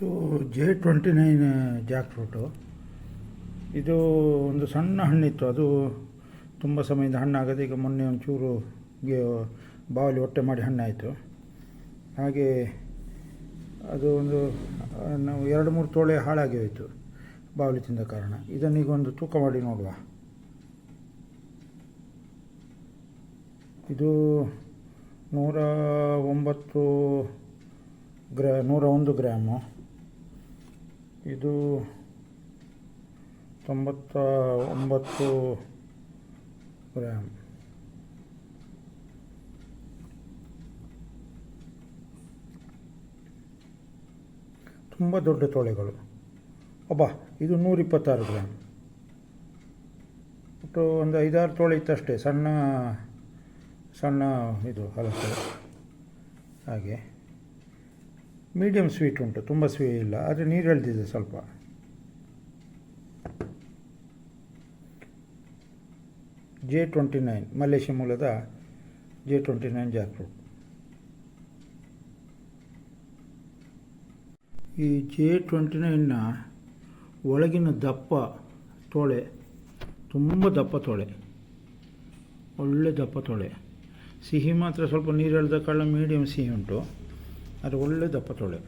ಇದು J29 Jack fruit. ಇದು ಒಂದು ಸಣ್ಣ ಹಣ್ಣಿತ್ತು, ಅದು ತುಂಬ ಸಮಯದಿಂದ ಹಣ್ಣಾಗದೆ ಈಗ ಮೊನ್ನೆ ಒಂಚೂರು ಬಾವಲಿ ಹೊಟ್ಟೆ ಮಾಡಿ ಹಣ್ಣಾಯಿತು. ಹಾಗೆ ಅದು ಒಂದು ನಾವು 2-3 ತೋಳೆ ಹಾಳಾಗಿ ಹೋಯಿತು ಬಾವಲಿ ತಿಂದ ಕಾರಣ. ಇದನ್ನೀಗ ಒಂದು ತೂಕ ಮಾಡಿ ನೋಡುವ. ಇದು 101 ಗ್ರಾಮು. ಇದು 99 ಗ್ರಾಮ್. ತುಂಬ ದೊಡ್ಡ ತೋಳೆಗಳು. ಇದು 126 ಗ್ರಾಮ್. ಒಟ್ಟು ಒಂದು 5-6 ತೋಳೆ ಇತ್ತಷ್ಟೇ, ಸಣ್ಣ ಸಣ್ಣ ಇದು ಹಲಸು. ಹಾಗೆ ಮೀಡಿಯಮ್ ಸ್ವೀಟ್ ಉಂಟು, ತುಂಬ ಸ್ವೀಟ್ ಇಲ್ಲ, ಆದರೆ ನೀರು ಎಳೆದಿದೆ ಸ್ವಲ್ಪ. J29 ಮಲೇಷ್ಯಾ ಮೂಲದ J29 ಜಾಕ್ ಫ್ರೂಟ್. ಈ J29ನ ಒಳಗಿನ ದಪ್ಪ ತೋಳೆ ತುಂಬ ದಪ್ಪ ತೋಳೆ, ಒಳ್ಳೆ ದಪ್ಪ ತೋಳೆ. ಸಿಹಿ ಮಾತ್ರ ಸ್ವಲ್ಪ ನೀರು ಎಳೆದ ಕಾರಣ ಮೀಡಿಯಮ್ ಸಿಹಿ ಉಂಟು, ಆದರೆ ಒಳ್ಳೆ ದಪ್ಪ ತೋಳೆ.